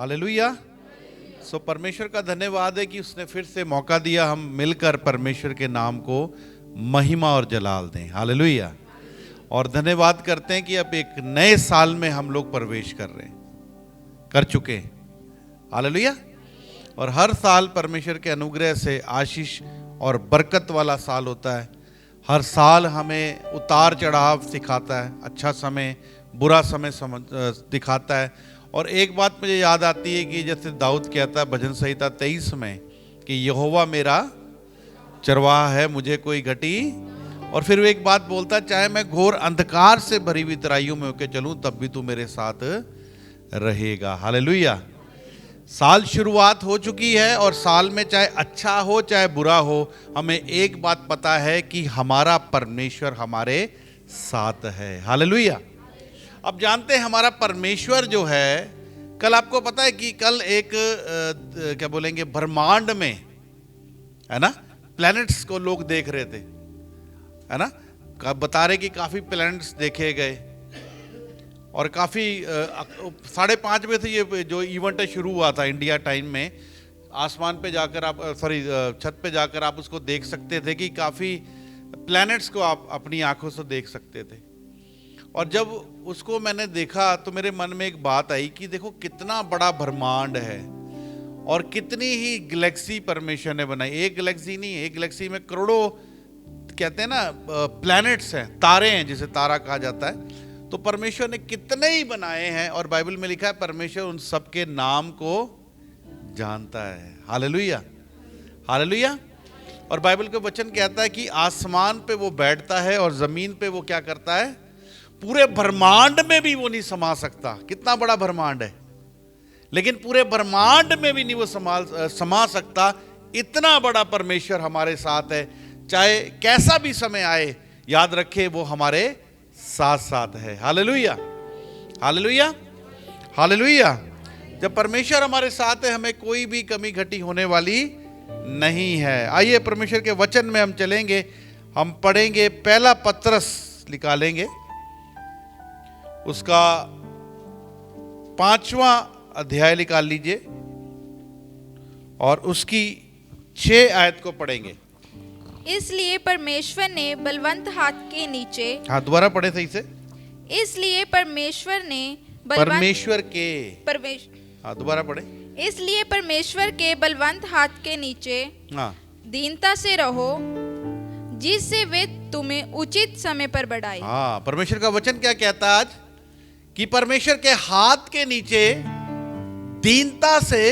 Hallelujah. सो परमेश्वर का धन्यवाद है कि उसने फिर से मौका दिया हम मिलकर परमेश्वर के नाम को महिमा और जलाल दें। हालेलुया। और धन्यवाद करते हैं कि अब एक नए साल में हम लोग प्रवेश कर चुके हैं। हालेलुया। और हर साल परमेश्वर के अनुग्रह से आशीष और बरकत वाला साल होता है। हर साल हमें उतार चढ़ाव सिखाता है, अच्छा समय बुरा समय दिखाता है। और एक बात मुझे याद आती है कि जैसे दाऊद कहता है भजन संहिता 23 में कि यहोवा मेरा चरवाहा है, मुझे कोई घटी। और फिर वो एक बात बोलता है, चाहे मैं घोर अंधकार से भरी हुई तराइयों में होकर चलूं तब भी तू मेरे साथ रहेगा। हालेलुया। साल शुरुआत हो चुकी है और साल में चाहे अच्छा हो चाहे बुरा हो, हमें एक बात पता है कि हमारा परमेश्वर हमारे साथ है। हालेलुया। अब जानते हैं हमारा परमेश्वर जो है, कल आपको पता है कि कल एक क्या बोलेंगे ब्रह्मांड में, है ना, प्लैनेट्स को लोग देख रहे थे, है ना, बता रहे कि काफी प्लैनेट्स देखे गए। और काफी 5:30 बजे से ये जो इवेंट शुरू हुआ था इंडिया टाइम में, आसमान पे जाकर आप छत पे जाकर आप उसको देख सकते थे कि काफी प्लैनेट्स को आप अपनी आंखों से देख सकते थे। और जब उसको मैंने देखा तो मेरे मन में एक बात आई कि देखो कितना बड़ा ब्रह्मांड है और कितनी ही गैलेक्सी परमेश्वर ने बनाई। एक गैलेक्सी नहीं, एक गैलेक्सी में करोड़ों कहते हैं ना प्लैनेट्स हैं, तारे हैं, जिसे तारा कहा जाता है। तो परमेश्वर ने कितने ही बनाए हैं और बाइबल में लिखा है परमेश्वर उन सबके नाम को जानता है। Hallelujah, hallelujah. और बाइबल का वचन कहता है कि आसमान पे वो बैठता है और जमीन पे वो क्या करता है, पूरे ब्रह्मांड में भी वो नहीं समा सकता। कितना बड़ा ब्रह्मांड है, लेकिन पूरे ब्रह्मांड में भी नहीं वो समा सकता। इतना बड़ा परमेश्वर हमारे साथ है। चाहे कैसा भी समय आए, याद रखे वो हमारे साथ साथ है। Hallelujah, hallelujah, hallelujah. जब परमेश्वर हमारे साथ है हमें कोई भी कमी घटी होने वाली नहीं है। आइए परमेश्वर के वचन में हम चलेंगे। हम पढ़ेंगे पहला पत्रस, निकालेंगे उसका 5वां अध्याय निकाल लीजिए और उसकी 6 आयत को पढ़ेंगे। इसलिए परमेश्वर ने बलवंत हाथ के नीचे, हाँ दोबारा पढ़े सही से। इसलिए परमेश्वर ने हाँ दोबारा पढ़े। इसलिए परमेश्वर के बलवंत हाथ के नीचे हाँ दीनता से रहो, जिससे वे तुम्हें उचित समय पर बढ़ाए। हाँ, परमेश्वर का वचन क्या कहता है आज, कि परमेश्वर के हाथ के नीचे दीनता से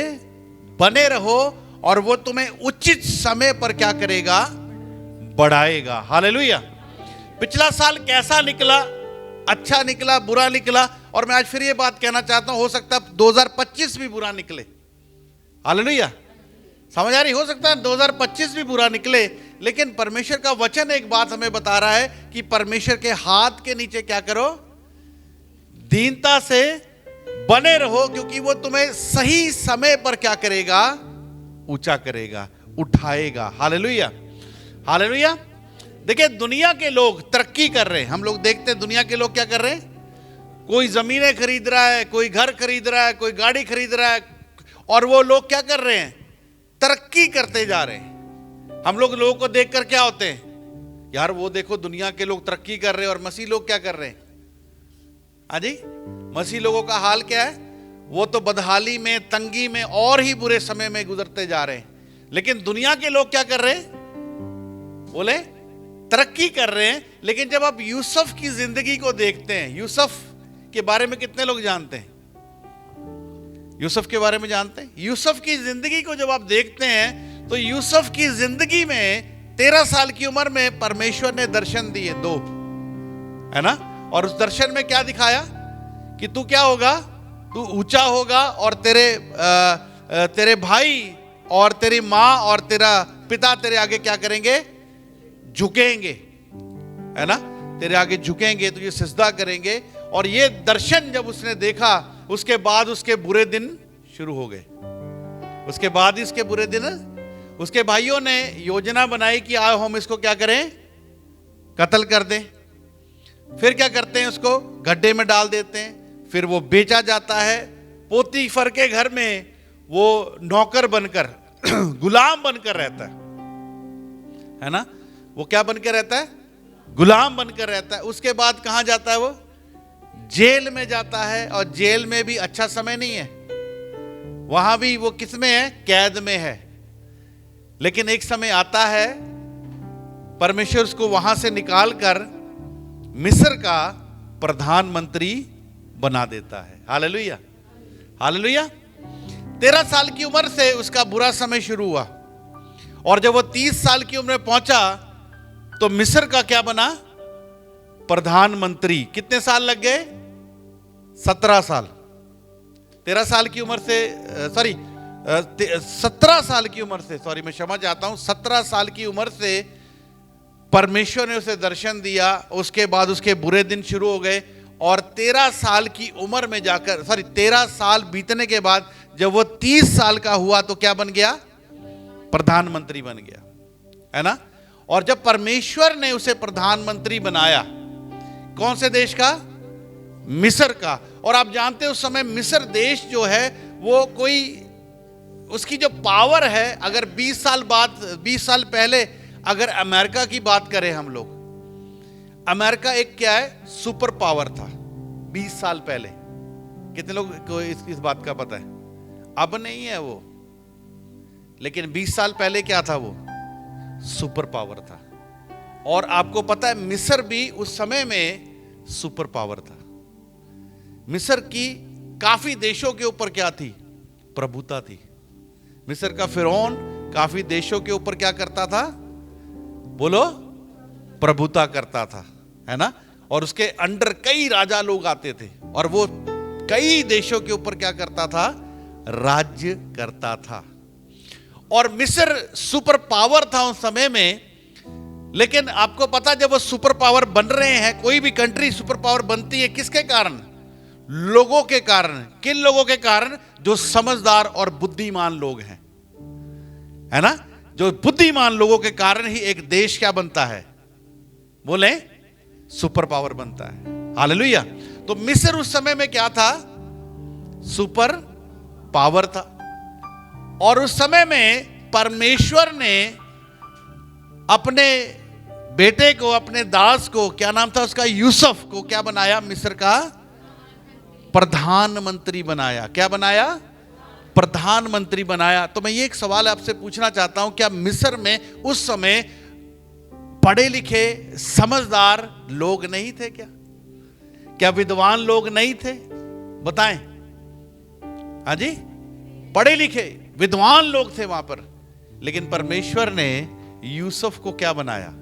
बने रहो और वो तुम्हें उचित समय पर क्या करेगा, बढ़ाएगा। हालेलुया। पिछला साल कैसा निकला, अच्छा निकला, बुरा निकला, और मैं आज फिर ये बात कहना चाहता हूं, हो सकता है 2025 भी बुरा निकले। हालेलुया, समझ आ रही, हो सकता है 2025 भी बुरा निकले, लेकिन परमेश्वर का वचन एक बात हमें बता रहा है कि परमेश्वर के हाथ के नीचे क्या करो, दीनता से बने रहो, क्योंकि वो तुम्हें सही समय पर क्या करेगा, ऊंचा करेगा, उठाएगा। Hallelujah, hallelujah. देखिए दुनिया के लोग तरक्की कर रहे हैं। हम लोग देखते हैं दुनिया के लोग क्या कर रहे हैं, कोई जमीनें खरीद रहा है, कोई घर खरीद रहा है, कोई गाड़ी खरीद रहा है, और वो लोग क्या कर रहे हैं, तरक्की करते जा रहे हैं। हम लोगों को देखकर क्या होते हैं, यार वो देखो दुनिया के लोग तरक्की कर रहे हैं, और मसीह लोग क्या कर रहे हैं। हाजी, मसीह लोगों का हाल क्या है, वो तो बदहाली में, तंगी में और ही बुरे समय में गुजरते जा रहे हैं। लेकिन दुनिया के लोग क्या कर रहे हैं, बोले तरक्की कर रहे हैं। लेकिन जब आप यूसुफ की जिंदगी को देखते हैं, यूसुफ के बारे में कितने लोग जानते हैं, यूसुफ के बारे में जानते हैं। यूसुफ की जिंदगी को जब आप देखते हैं तो यूसुफ की जिंदगी में 13 साल की उम्र में परमेश्वर ने दर्शन दिए 2, है ना, और उस दर्शन में क्या दिखाया कि तू क्या होगा, तू ऊंचा होगा और तेरे भाई और तेरी माँ और तेरा पिता तेरे आगे क्या करेंगे, झुकेंगे, है ना, तेरे आगे झुकेंगे, तुझे सिजदा करेंगे। और ये दर्शन जब उसने देखा, उसके बाद उसके बुरे दिन शुरू हो गए। उसके बाद ही इसके बुरे दिन, उसके भाइयों ने योजना बनाई कि आओ हम इसको क्या करें, कत्ल कर दें। फिर क्या करते हैं, उसको गड्ढे में डाल देते हैं, फिर वो बेचा जाता है, पोतीफर के घर में वो नौकर बनकर गुलाम बनकर रहता है ना? वो क्या बनकर रहता है? गुलाम बनकर रहता है। उसके बाद कहां जाता है वो? जेल में जाता है, और जेल में भी अच्छा समय नहीं है, वहां भी वो किस में है? कैद में है। लेकिन एक समय आता है, परमेश्वर उसको वहां से निकालकर मिस्र का प्रधानमंत्री बना देता है। Hallelujah, hallelujah. 13 साल की उम्र से उसका बुरा समय शुरू हुआ, और जब वो 30 साल की उम्र में पहुंचा तो मिस्र का क्या बना? प्रधानमंत्री। कितने साल लग गए? 17 साल। 13 साल की उम्र से 17 साल की उम्र से, सॉरी मैं क्षमा चाहता हूं, 17 साल की उम्र से परमेश्वर ने उसे दर्शन दिया। उसके बाद उसके बुरे दिन शुरू हो गए, और 13 साल की उम्र में जाकर 13 साल बीतने के बाद जब वो 30 साल का हुआ तो क्या बन गया? प्रधानमंत्री बन गया, है ना? और जब परमेश्वर ने उसे प्रधानमंत्री बनाया, कौन से देश का? मिस्र का। और आप जानते हो उस समय मिस्र देश जो है वो कोई, उसकी जो पावर है, अगर 20 साल पहले अगर अमेरिका की बात करें हम लोग, अमेरिका एक क्या है? सुपर पावर था 20 साल पहले। कितने लोग को इस बात का पता है? अब नहीं है वो, लेकिन 20 साल पहले क्या था? वो सुपर पावर था। और आपको पता है मिस्र भी उस समय में सुपर पावर था। मिस्र की काफी देशों के ऊपर क्या थी? प्रभुता थी। मिस्र का फिरौन काफी देशों के ऊपर क्या करता था? बोलो, प्रभुता करता था, है ना? और उसके अंडर कई राजा लोग आते थे, और वो कई देशों के ऊपर क्या करता था? राज्य करता था। और मिस्र सुपर पावर था उस समय में। लेकिन आपको पता, जब वो सुपर पावर बन रहे हैं, कोई भी कंट्री सुपर पावर बनती है किसके कारण? लोगों के कारण। किन लोगों के कारण? जो समझदार और बुद्धिमान लोग हैं, है ना? जो बुद्धिमान लोगों के कारण ही एक देश क्या बनता है? बोले, सुपर पावर बनता है। हालेलुया। तो मिस्र उस समय में क्या था? सुपर पावर था। और उस समय में परमेश्वर ने अपने बेटे को, अपने दास को, क्या नाम था उसका? यूसुफ को क्या बनाया? मिस्र का प्रधानमंत्री बनाया। क्या बनाया? प्रधानमंत्री बनाया। तो मैं ये एक सवाल आपसे पूछना चाहता हूं, क्या मिस्र में उस समय पढ़े लिखे समझदार लोग नहीं थे? क्या विद्वान लोग नहीं थे? बताएं। हाँ जी, पढ़े लिखे विद्वान लोग थे वहां पर। लेकिन परमेश्वर ने यूसुफ को क्या बनाया?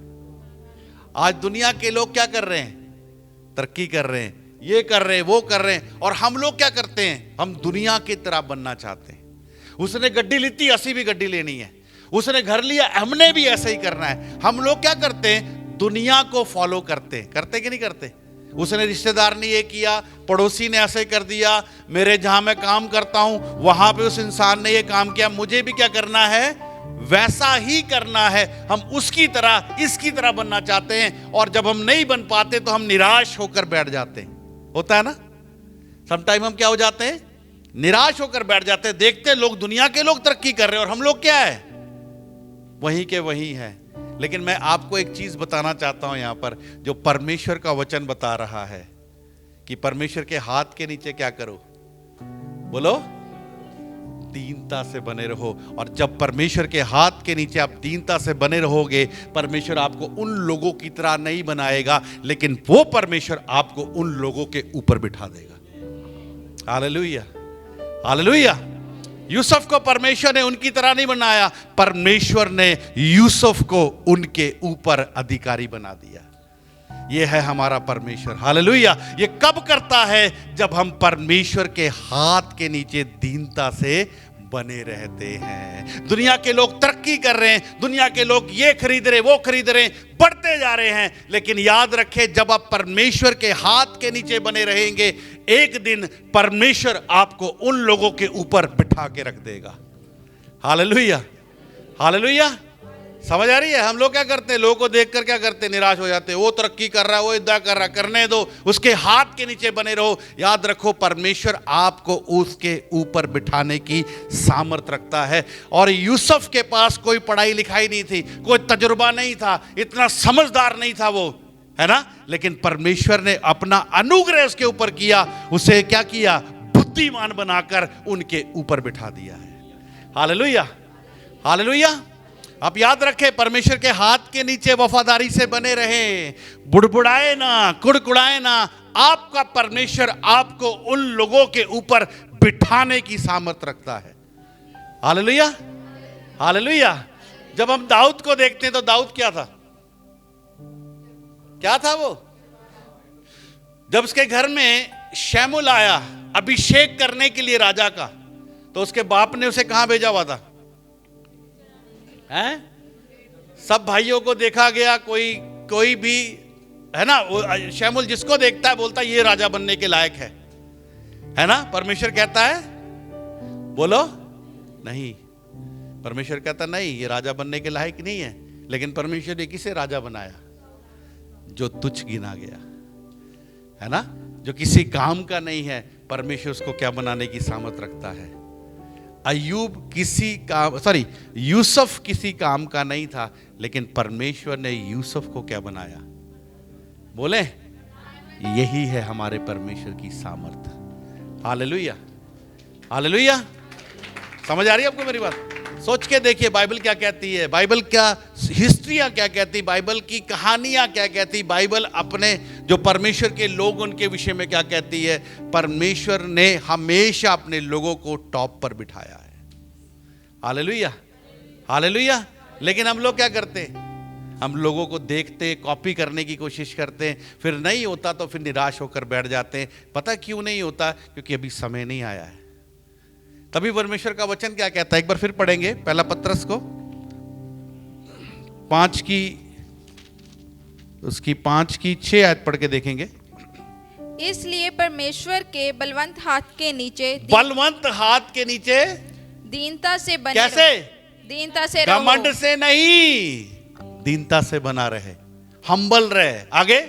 आज दुनिया के लोग क्या कर रहे हैं? तरक्की कर रहे हैं, ये कर रहे हैं, वो कर रहे हैं, और हम लोग क्या करते हैं? हम दुनिया की तरह बनना चाहते हैं। उसने गड्डी ली थी, ऐसी भी गड्डी लेनी है। उसने घर लिया, हमने भी ऐसा ही करना है। हम लोग क्या करते हैं? दुनिया को फॉलो करते कि नहीं करते? उसने रिश्तेदार ने ये किया, पड़ोसी ने ऐसे कर दिया, मेरे जहां मैं काम करता हूं वहां पे उस इंसान ने ये काम किया, मुझे भी क्या करना है? वैसा ही करना है। हम उसकी तरह, इसकी तरह बनना चाहते हैं, और जब हम नहीं बन पाते तो हम निराश होकर बैठ जाते हैं। होता है ना? समटाइम हम क्या हो जाते हैं? निराश होकर बैठ जाते हैं। देखते हैं लोग, दुनिया के लोग तरक्की कर रहे हैं, और हम लोग क्या है? वहीं के वहीं है। लेकिन मैं आपको एक चीज बताना चाहता हूं यहां पर, जो परमेश्वर का वचन बता रहा है कि परमेश्वर के हाथ के नीचे क्या करो? बोलो, दीनता से बने रहो। और जब परमेश्वर के हाथ के नीचे आप दीनता से बने रहोगे, परमेश्वर आपको उन लोगों की तरह नहीं बनाएगा, लेकिन वो परमेश्वर आपको उन लोगों के ऊपर बिठा देगा। Hallelujah, hallelujah. यूसुफ को परमेश्वर ने उनकी तरह नहीं बनाया, परमेश्वर ने यूसुफ को उनके ऊपर अधिकारी बना दिया। ये है हमारा परमेश्वर। हालेलुया। ये कब करता है? जब हम परमेश्वर के हाथ के नीचे दीनता से बने रहते हैं। दुनिया के लोग तरक्की कर रहे हैं, दुनिया के लोग ये खरीद रहे, वो खरीद रहे, बढ़ते जा रहे हैं, लेकिन याद रखें, जब आप परमेश्वर के हाथ के नीचे बने रहेंगे, एक दिन परमेश्वर आपको उन लोगों के ऊपर बिठा के रख देगा। Hallelujah, hallelujah. समझ आ रही है? हम लोग क्या करते हैं, लोगों को देखकर क्या करते हैं, निराश हो जाते हैं। वो तरक्की कर रहा है, वो इद्दा कर रहा है, करने दो, उसके हाथ के नीचे बने रहो। याद रखो, परमेश्वर आपको उसके ऊपर बिठाने की सामर्थ रखता है। और यूसुफ के पास कोई पढ़ाई लिखाई नहीं थी, कोई तजुर्बा नहीं था, इतना समझदार नहीं था वो, है ना, लेकिन परमेश्वर ने अपना अनुग्रह उसके ऊपर किया, उसे क्या किया, बुद्धिमान बनाकर उनके ऊपर बिठा दिया है। Hallelujah, hallelujah. आप याद रखें, परमेश्वर के हाथ के नीचे वफादारी से बने रहें, बुड़बुड़ाए ना, कुड़कुड़ाए ना। आपका परमेश्वर आपको उन लोगों के ऊपर बिठाने की सामर्थ रखता है। Hallelujah, hallelujah. जब हम दाऊद को देखते हैं तो दाऊद क्या था, क्या था वो? जब उसके घर में शमूएल आया अभिषेक करने के लिए राजा का, तो उसके बाप ने उसे कहां भेजा हुआ था? हैं? सब भाइयों को देखा गया, कोई भी, है ना, शमूएल जिसको देखता है बोलता है ये राजा बनने के लायक है ना? परमेश्वर कहता है, बोलो नहीं। परमेश्वर कहता नहीं, ये राजा बनने के लायक नहीं है। लेकिन परमेश्वर ने किसे राजा बनाया? जो तुच्छ गिना गया, है ना, जो किसी काम का नहीं है, परमेश्वर उसको क्या बनाने की सामर्थ रखता है। यूसुफ किसी काम का नहीं था, लेकिन परमेश्वर ने यूसुफ को क्या बनाया? बोले, यही है हमारे परमेश्वर की सामर्थ। Hallelujah, hallelujah. समझ आ रही है आपको मेरी बात? सोच के देखिए बाइबल क्या कहती है, बाइबल क्या हिस्ट्रियां क्या कहती, बाइबल की कहानियां क्या कहती, बाइबल अपने जो परमेश्वर के लोग उनके विषय में क्या कहती है। परमेश्वर ने हमेशा अपने लोगों को टॉप पर बिठाया है। Hallelujah, hallelujah. लेकिन हम लोग क्या करते हैं, हम लोगों को देखते, कॉपी करने की कोशिश करते हैं, फिर नहीं होता तो फिर निराश होकर बैठ जाते हैं। पता क्यों नहीं होता? क्योंकि अभी समय नहीं आया है। तभी परमेश्वर का वचन क्या कहता है, एक बार फिर पढ़ेंगे पहला पत्रस को 5 की 6 आयत पढ़ के देखेंगे। इसलिए परमेश्वर के बलवंत हाथ के नीचे, बलवंत हाथ के नीचे दीनता से बने, कैसे? दीनता से रहो, घमंड से नहीं, दीनता से बना रहे, हम्बल रहे। आगे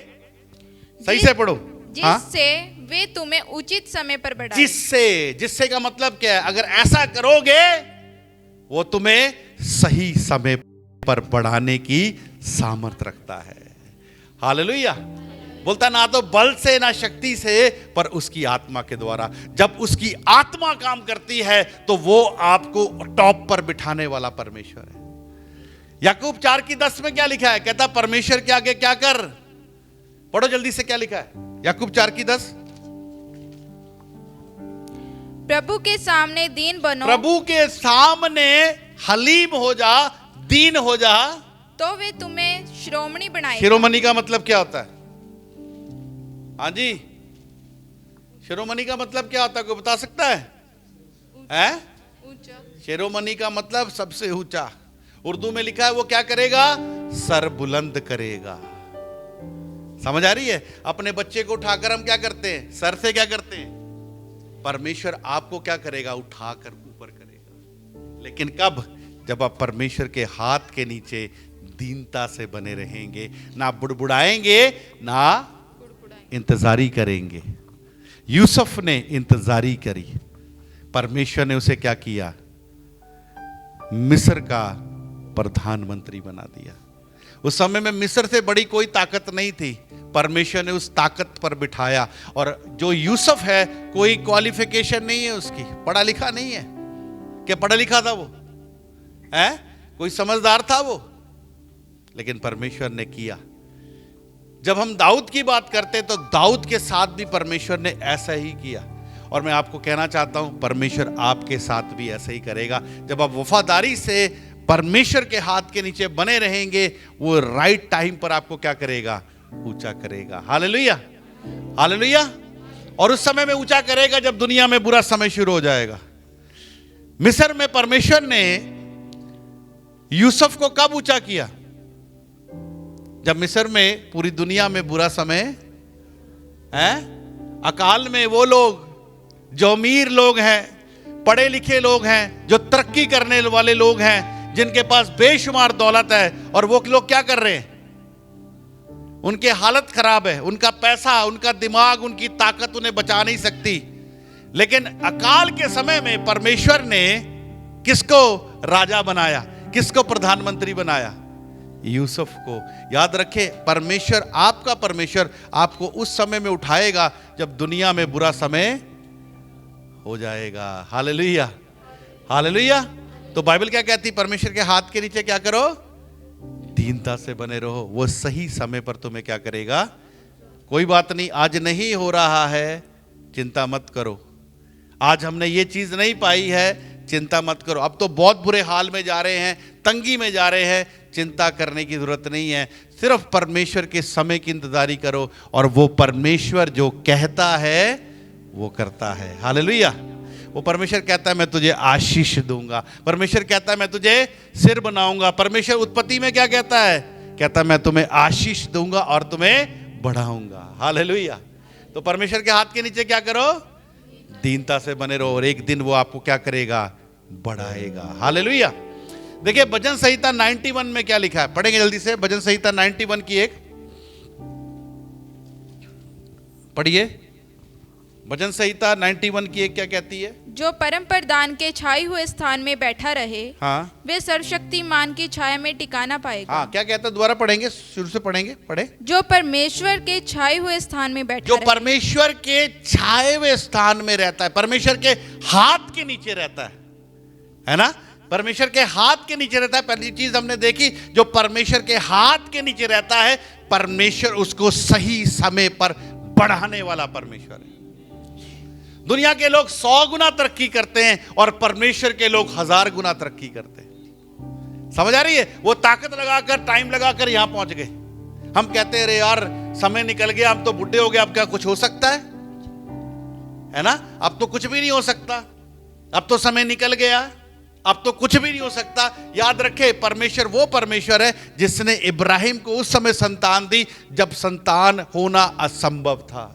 सही से पढ़ो। जिससे वे तुम्हें उचित समय पर बढ़ाएं। जिससे का मतलब क्या है? अगर ऐसा करोगे, वो तुम्हें सही समय पर बढ़ाने की सामर्थ रखता है। हालेलुया। बोलता ना तो बल से ना शक्ति से, पर उसकी आत्मा के द्वारा। जब उसकी आत्मा काम करती है तो वो आपको टॉप पर बिठाने वाला परमेश्वर है। याकूब 4:10 में क्या लिखा है? कहता परमेश्वर के आगे क्या कर, पढ़ो जल्दी से, क्या लिखा है याकूब 4:10? प्रभु के सामने दीन बनो, प्रभु के सामने हलीम हो जा, दीन हो जा, तो वे तुम्हें शिरोमणि बनाएगा। शिरोमणि का मतलब क्या होता है? हाँ जी, शिरोमणि का मतलब क्या होता है, कोई बता सकता है? हैं? शिरोमणि का मतलब सबसे ऊंचा। उर्दू में लिखा है वो क्या करेगा? सर बुलंद करेगा। समझ आ रही है? अपने बच्चे को उठाकर हम क्या करते हैं? सर से क्या करते हैं? परमेश्वर आपको क्या करेगा? उठाकर ऊपर करेगा। लेकिन कब? जब आप परमेश्वर के हाथ के नीचे दीनता से बने रहेंगे, ना बुड़बुड़ाएंगे, ना इंतजारी करेंगे। यूसुफ ने इंतजारी करी, परमेश्वर ने उसे क्या किया? मिस्र का प्रधानमंत्री बना दिया। उस समय में मिस्र से बड़ी कोई ताकत नहीं थी, परमेश्वर ने उस ताकत पर बिठाया। और जो यूसुफ है, कोई क्वालिफिकेशन नहीं है उसकी, पढ़ा लिखा नहीं है। क्या पढ़ा लिखा था वो? है? कोई समझदार था वो? लेकिन परमेश्वर ने किया। जब हम दाऊद की बात करते तो दाऊद के साथ भी परमेश्वर ने ऐसा ही किया। और मैं आपको कहना चाहता हूं, परमेश्वर आपके साथ भी ऐसा ही करेगा। जब आप वफादारी से परमेश्वर के हाथ के नीचे बने रहेंगे, वो राइट टाइम पर आपको क्या करेगा? ऊंचा करेगा। Hallelujah, hallelujah. और उस समय में ऊंचा करेगा जब दुनिया में बुरा समय शुरू हो जाएगा। मिस्र में परमेश्वर ने यूसुफ को कब ऊंचा किया? जब मिस्र में पूरी दुनिया में बुरा समय है, अकाल में वो लोग जो अमीर लोग हैं, पढ़े लिखे लोग हैं, जो तरक्की करने वाले लोग हैं, जिनके पास बेशुमार दौलत है, और वो लोग क्या कर रहे हैं? उनकी हालत खराब है, उनका पैसा, उनका दिमाग, उनकी ताकत उन्हें बचा नहीं सकती। लेकिन अकाल के समय में परमेश्वर ने किसको राजा बनाया, किसको प्रधानमंत्री बनाया? यूसुफ को। याद रखे, परमेश्वर, आपका परमेश्वर आपको उस समय में उठाएगा जब दुनिया में बुरा समय हो जाएगा। Hallelujah, hallelujah. तो बाइबल क्या कहती? परमेश्वर के हाथ के नीचे क्या करो? दीनता से बने रहो, वो सही समय पर तुम्हें क्या करेगा? कोई बात नहीं, आज नहीं हो रहा है, चिंता मत करो। आज हमने ये चीज नहीं पाई है, चिंता मत करो। अब तो बहुत बुरे हाल में जा रहे हैं, तंगी में जा रहे हैं, चिंता करने की जरूरत नहीं है। सिर्फ परमेश्वर के समय की इंतजारी करो, और वो परमेश्वर जो कहता है वो करता है। हालेलुया। वो परमेश्वर कहता है मैं तुझे आशीष दूंगा, परमेश्वर कहता है मैं तुझे सिर बनाऊंगा। परमेश्वर उत्पत्ति में क्या कहता है? कहता है मैं तुम्हें आशीष दूंगा और तुम्हें बढ़ाऊंगा। हालेलुया। तो परमेश्वर के हाथ के नीचे क्या करो? दीनता से बने रहो, और एक दिन वो आपको क्या करेगा? बढ़ाएगा। हालेलुया। देखिए भजन संहिता 91 में क्या लिखा है, पढ़ेंगे जल्दी से। भजन संहिता 91 की एक पढ़िए। भजन संहिता 91 की एक क्या कहती है? जो परम प्रधान के छाए हुए स्थान में बैठा रहे, हाँ, वे सर्वशक्तिमान की छाया में टिकाना पाएगा। हाँ, क्या कहता है? दोबारा पढ़ेंगे, शुरू से पढ़ेंगे, पढ़े। जो परमेश्वर के छाए हुए स्थान में बैठा जो रहे, परमेश्वर के छाए हुए स्थान में रहता है, परमेश्वर के हाथ के नीचे रहता है ना? परमेश्वर के हाथ के नीचे रहता है। पहली चीज हमने देखी, जो परमेश्वर के हाथ के नीचे रहता है, परमेश्वर उसको सही समय पर बढ़ाने वाला परमेश्वर है। दुनिया के लोग 100 गुना तरक्की करते हैं और परमेश्वर के लोग 1000 गुना तरक्की करते हैं। समझ आ रही है? वो ताकत लगाकर, टाइम लगाकर यहां पहुंच गए। हम कहते हैं अरे यार समय निकल गया, हम तो बुढ़े हो गए, अब क्या कुछ हो सकता है ना? अब तो कुछ भी नहीं हो सकता, अब तो समय निकल गया, अब तो कुछ भी नहीं हो सकता। याद रखे, परमेश्वर वो परमेश्वर है जिसने इब्राहिम को उस समय संतान दी जब संतान होना असंभव था।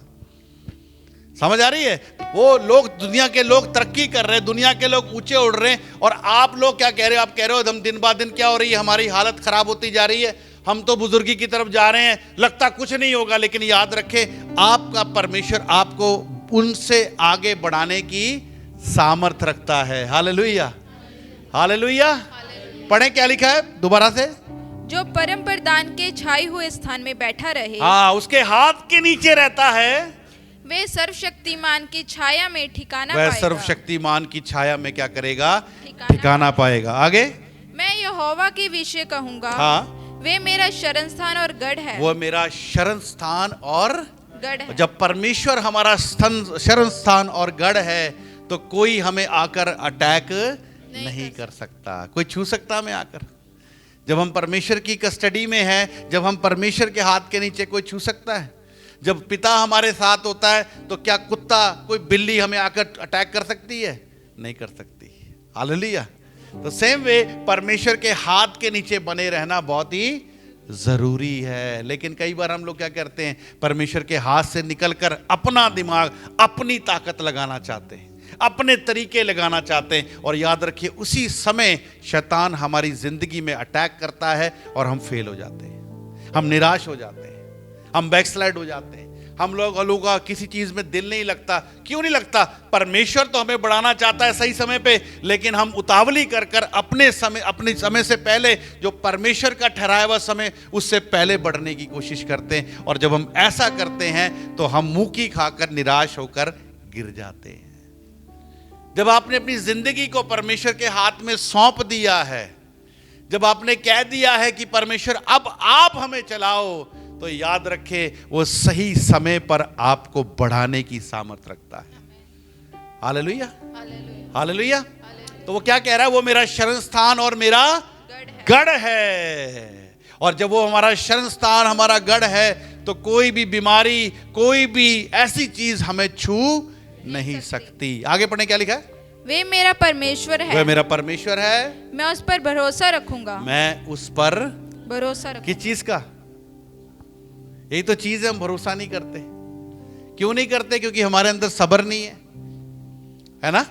समझ आ रही है? वो लोग, दुनिया के लोग तरक्की कर रहे हैं, दुनिया के लोग ऊंचे उड़ रहे हैं, और आप लोग क्या कह रहे हो? आप कह रहे हो हम दिन ब दिन क्या हो रही है, हमारी हालत खराब होती जा रही है, हम तो बुजुर्गी की तरफ जा रहे हैं, लगता कुछ नहीं होगा। लेकिन याद रखें, आपका परमेश्वर आपको उनसे आगे बढ़ाने की सामर्थ्य रखता है। Hallelujah, hallelujah. पढ़ें क्या लिखा है दोबारा से? जो परम प्रधान के छाए हुए स्थान में बैठा रहे, हाँ, उसके हाथ के नीचे रहता है, वे सर्वशक्तिमान की छाया में ठिकाना वह पाएगा। सर्वशक्तिमान की छाया में क्या करेगा? ठिकाना ठिकाना पाएगा। आगे, मैं यहोवा के विषय कहूंगा, हाँ, वे मेरा शरण स्थान और गढ़ है। वो मेरा शरण स्थान और गढ़ है। जब परमेश्वर हमारा शरण स्थान और गढ़ है, तो कोई हमें आकर अटैक नहीं कर सकता। कोई छू सकता हमें आकर? जब हम परमेश्वर की कस्टडी में हैं, जब हम परमेश्वर के हाथ के नीचे, कोई छू सकता है? जब पिता हमारे साथ होता है, तो क्या कुत्ता, कोई बिल्ली हमें आकर अटैक कर सकती है? नहीं कर सकती। हालेलुया। तो सेम वे परमेश्वर के हाथ के नीचे बने रहना बहुत ही जरूरी है। लेकिन कई बार हम लोग क्या करते हैं? परमेश्वर के हाथ से निकलकर अपना दिमाग, अपनी ताकत लगाना चाहते हैं, अपने तरीके लगाना चाहते हैं, और याद रखिए उसी समय शैतान हमारी जिंदगी में अटैक करता है और हम फेल हो जाते हैं, हम निराश हो जाते हैं, हम बैकस्लाइड हो जाते हैं। हम लोगों का किसी चीज में दिल नहीं लगता। क्यों नहीं लगता? परमेश्वर तो हमें बढ़ाना चाहता है सही समय पे, लेकिन हम उतावली कर कर अपने समय से पहले, जो परमेश्वर का ठहराया हुआ समय, उससे पहले बढ़ने की कोशिश करते हैं। और जब हम ऐसा करते हैं तो हम मुंह की खाकर निराश होकर गिर जाते हैं। जब आपने अपनी जिंदगी को परमेश्वर के हाथ में सौंप दिया है, जब आपने कह दिया है कि परमेश्वर अब आप हमें चलाओ, तो याद रखे वो सही समय पर आपको बढ़ाने की सामर्थ्य रखता है। Hallelujah, hallelujah. तो वो क्या कह रहा है? वो मेरा शरण स्थान और मेरा गढ़ है। और जब वो हमारा शरण स्थान, हमारा गढ़ है, तो कोई भी बीमारी, कोई भी ऐसी चीज हमें छू नहीं सकती। आगे पढ़ने क्या लिखा है? वे मेरा परमेश्वर है, वह मेरा परमेश्वर है, मैं उस पर भरोसा रखूंगा। मैं उस पर भरोसा रखूंगा। किस चीज का? यही तो चीज है, हम भरोसा नहीं करते। क्यों नहीं करते? क्योंकि हमारे अंदर सब्र नहीं है ना?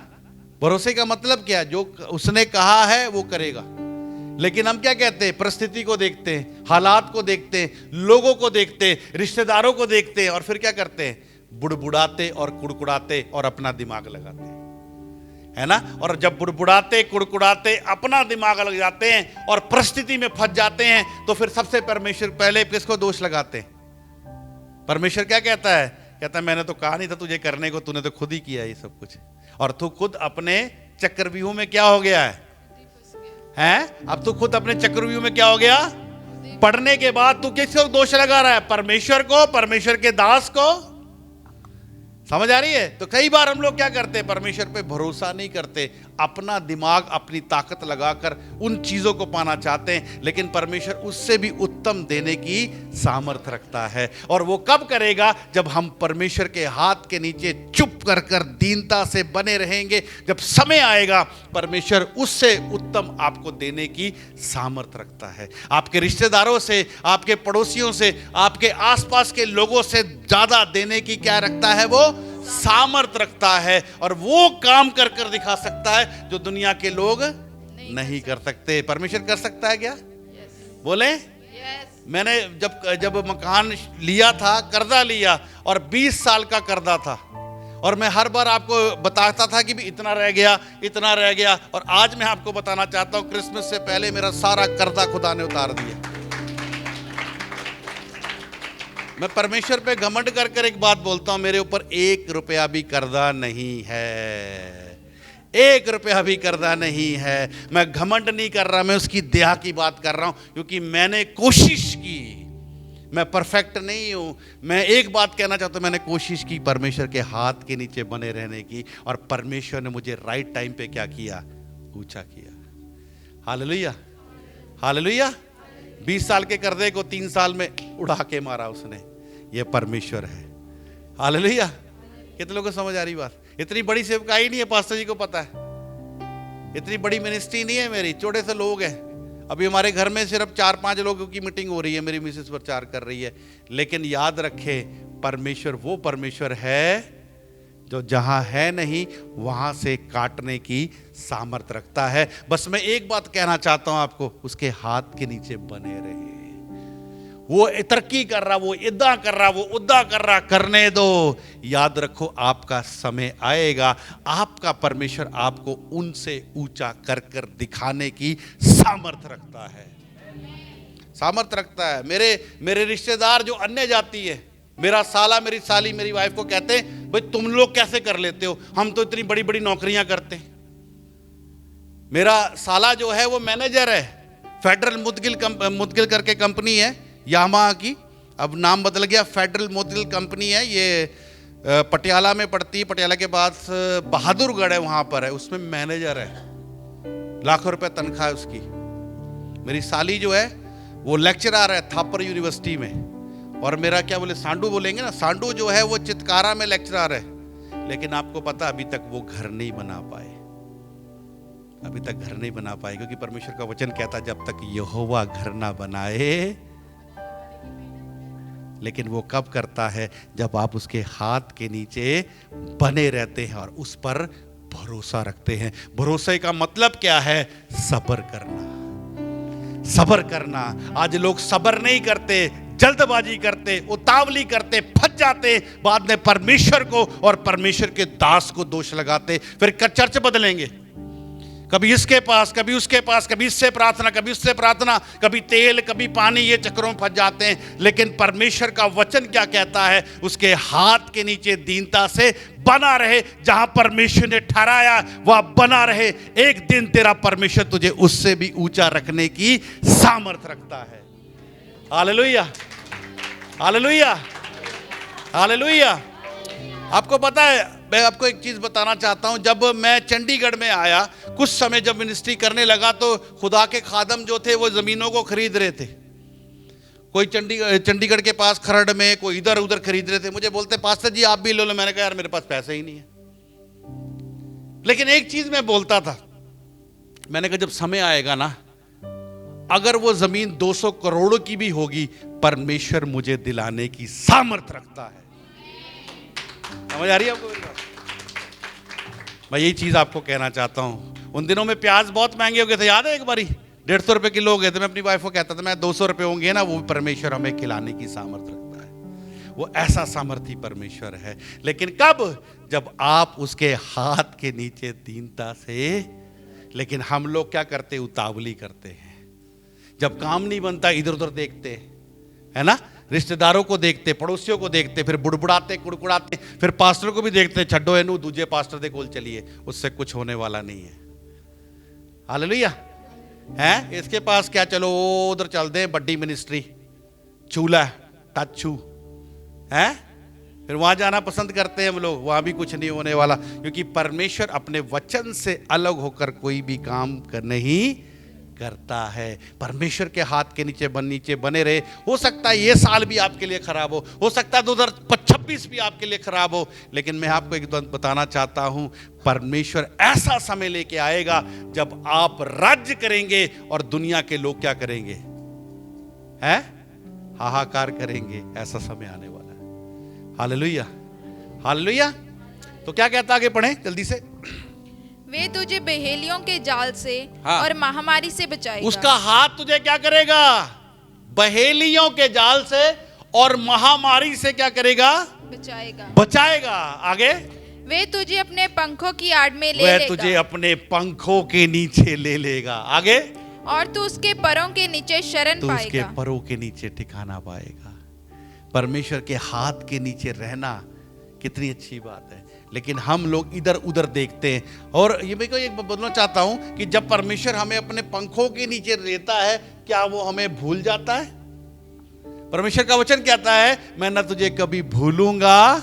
भरोसे का मतलब क्या है? जो उसने कहा है वो करेगा। लेकिन हम क्या कहते हैं, परिस्थिति को देखते हैं, हालात को देखते हैं, लोगों को देखते हैं, रिश्तेदारों को देखते हैं, और फिर क्या करते हैं, बुड़बुड़ाते और कुड़कुड़ाते और अपना दिमाग लगाते हैं, है ना। और जब बुड़बुड़ाते कुड़कुड़ाते अपना दिमाग लग जाते हैं और परिस्थिति में फंस जाते हैं, तो फिर सबसे परमेश्वर पहले किसको दोष लगाते हैं? परमेश्वर क्या कहता है? कहता है मैंने तो कहा नहीं था तुझे करने को, तूने तो खुद ही किया ये सब कुछ, और तू खुद अपने चक्रव्यूह में क्या हो गया है? अब तू खुद अपने चक्रव्यूह में क्या हो गया? पढ़ने के बाद तू किसको दोष लगा रहा है? परमेश्वर को, परमेश्वर के दास को। समझ आ रही है? तो कई बार हम लोग क्या करते हैं, परमेश्वर पे भरोसा नहीं करते, अपना दिमाग अपनी ताकत लगाकर उन चीजों को पाना चाहते हैं, लेकिन परमेश्वर उससे भी उत्तम देने की सामर्थ रखता है। और वो कब करेगा? जब हम परमेश्वर के हाथ के नीचे चुप कर कर दीनता से बने रहेंगे। जब समय आएगा, परमेश्वर उससे उत्तम आपको देने की सामर्थ रखता है। आपके रिश्तेदारों से, आपके पड़ोसियों से, आपके आसपास के लोगों से ज्यादा देने की क्या रखता है? वो सामर्थ रखता है, और वो काम कर कर दिखा सकता है जो दुनिया के लोग नहीं कर सकते। परमेश्वर कर सकता है क्या? बोले? मैंने जब मकान लिया था, कर्जा लिया, और 20 साल का कर्जा था, और मैं हर बार आपको बताता था कि भी इतना रह गया, इतना रह गया, और आज मैं आपको बताना चाहता हूं, क्रिसमस से पहले मेरा सारा कर्जा खुदा ने उतार दिया। मैं परमेश्वर पे घमंड कर कर एक बात बोलता हूं, मेरे ऊपर 1 रुपया भी कर्जा नहीं है, 1 रुपया भी कर्जा नहीं है। मैं घमंड नहीं कर रहा, मैं उसकी दया की बात कर रहा हूं, क्योंकि मैंने कोशिश की। मैं परफेक्ट नहीं हूं। मैं एक बात कहना चाहता हूं, मैंने कोशिश की परमेश्वर के हाथ के नीचे बने रहने की, और परमेश्वर ने मुझे राइट टाइम पे क्या किया? ऊंचा किया। Hallelujah, hallelujah. 20 साल के कर्जे को 3 साल में उड़ा के मारा उसने। ये परमेश्वर है। हालेलुया। कितने लोगों को समझ आ रही बात? इतनी बड़ी सेवकाई नहीं है, पास्टर जी को पता है, इतनी बड़ी मिनिस्ट्री नहीं है मेरी, छोटे से लोग हैं। अभी हमारे घर में सिर्फ 4-5 लोगों की मीटिंग हो रही है, मेरी मिसेस प्रचार कर रही है। लेकिन याद रखे, परमेश्वर वो परमेश्वर है जो जहां है नहीं वहां से काटने की सामर्थ रखता है। बस मैं एक बात कहना चाहता हूं आपको, उसके हाथ के नीचे बने रहे। वो तरक्की कर रहा, वो इदा कर रहा, वो उदा कर रहा, करने दो। याद रखो, आपका समय आएगा, आपका परमेश्वर आपको उनसे ऊंचा कर कर दिखाने की सामर्थ रखता है, सामर्थ रखता है। मेरे रिश्तेदार जो अन्य जाति है, मेरा साला, मेरी साली, मेरी वाइफ को कहते हैं, भाई तुम लोग कैसे कर लेते हो, हम तो इतनी बड़ी बड़ी नौकरियां करते हैं। मेरा साला जो है वो मैनेजर है, फेडरल मुदगिल करके कंपनी है यामाहा की, अब नाम बदल गया, फेडरल मुदगिल कंपनी है। ये पटियाला में पड़ती है, पटियाला के बाद बहादुरगढ़ है, वहां पर है, उसमें मैनेजर है, लाखों रुपए तनख्वाह है उसकी। मेरी साली जो है वो लेक्चरर है थापर यूनिवर्सिटी में, और मेरा क्या बोले, सांडू बोलेंगे ना, सांडू जो है वो चितकारा में लेक्चरर है। लेकिन आपको पता, अभी तक वो घर नहीं बना पाए, अभी तक घर नहीं बना पाए, क्योंकि परमेश्वर का वचन कहता, जब तक यहोवा घर ना बनाए। लेकिन वो कब करता है? जब आप उसके हाथ के नीचे बने रहते हैं और उस पर भरोसा रखते हैं। भरोसे का मतलब क्या है? सब्र करना, सब्र करना। आज लोग सब्र नहीं करते, जल्दबाजी करते, उतावली करते, फंस जाते, बाद में परमेश्वर को और परमेश्वर के दास को दोष लगाते, फिर चर्च बदलेंगे, कभी इसके पास, कभी उसके पास, कभी इससे प्रार्थना, कभी उससे प्रार्थना, कभी तेल, कभी पानी, ये चक्रों में फंस जाते हैं। लेकिन परमेश्वर का वचन क्या कहता है? उसके हाथ के नीचे दीनता से बना रहे, जहां परमेश्वर ने ठहराया वह बना रहे। एक दिन तेरा परमेश्वर तुझे उससे भी ऊंचा रखने की सामर्थ रखता है। Hallelujah, hallelujah, hallelujah. आपको पता है, मैं आपको एक चीज बताना चाहता हूं, जब मैं चंडीगढ़ में आया, कुछ समय जब मिनिस्ट्री करने लगा, तो खुदा के खादम जो थे वो जमीनों को खरीद रहे थे। कोई चंडीगढ़ के पास खरड़ में, कोई इधर उधर खरीद रहे थे। मुझे बोलते, पास्टर जी आप भी ले लो। मैंने कहा यार मेरे पास पैसे ही नहीं है। लेकिन एक चीज मैं बोलता था, मैंने कहा जब समय आएगा ना, अगर वो जमीन 200 करोड़ की भी होगी, परमेश्वर मुझे दिलाने की सामर्थ रखता है। समझ आ रही है आपको मेरी बात? मैं यही चीज आपको कहना चाहता हूं। उन दिनों में प्याज बहुत महंगे हो गए थे, याद है? एक बारी 150 रुपए किलो हो गए तो मैं अपनी वाइफ को कहता था मैं 200 रुपए होंगे ना, वो भी परमेश्वर हमें खिलाने की सामर्थ्य रखता है। वो ऐसा सामर्थ्य परमेश्वर है। लेकिन कब? जब आप उसके हाथ के नीचे दीनता से। लेकिन हम लोग क्या करते? उतावली करते हैं। जब काम नहीं बनता इधर उधर देखते, है ना, रिश्तेदारों को देखते, पड़ोसियों को देखते, फिर बुड़बुड़ाते कुड़कुड़ाते, फिर पास्टर को भी देखते, छड्डो एनू दूजे पास्टर दे कोल चलिए, उससे कुछ होने वाला नहीं है। हालेलुया है। इसके पास क्या, चलो उधर चलते हैं, बड़ी मिनिस्ट्री, चूल्हा टचू है, फिर वहां जाना पसंद करते हैं हम लोग। वहां भी कुछ नहीं होने वाला, क्योंकि परमेश्वर अपने वचन से अलग होकर कोई भी काम नहीं करता है। परमेश्वर के हाथ के नीचे बने रहे। हो सकता है ये साल भी आपके लिए खराब हो सकता है 2026 भी आपके लिए खराब हो, लेकिन मैं आपको एक बात बताना चाहता हूं, परमेश्वर ऐसा समय लेके आएगा जब आप राज्य करेंगे और दुनिया के लोग क्या करेंगे? हैं? हाहाकार करेंगे। ऐसा समय आने वाला है। Hallelujah, hallelujah. तो क्या कहता, आगे पढ़ें जल्दी से। वे तुझे बहेलियों के जाल से हाँ। और महामारी से बचाएगा। उसका हाथ तुझे क्या करेगा? बहेलियों के जाल से और महामारी से क्या करेगा? बचाएगा, बचाएगा। आगे, वे तुझे अपने पंखों की आड़ में ले वह लेगा, तुझे अपने पंखों के नीचे ले लेगा। आगे, और तू उसके परों के नीचे शरण तो उसके पाएगा। परों के नीचे ठिकाना पाएगा। परमेश्वर के हाथ के नीचे रहना कितनी अच्छी बात है। लेकिन हम लोग इधर उधर देखते हैं। और ये मैं को एक बोलना चाहता हूं कि जब परमेश्वर हमें अपने पंखों के नीचे लेता है, क्या वो हमें भूल जाता है? परमेश्वर का वचन कहता है, मैं ना तुझे कभी भूलूंगा,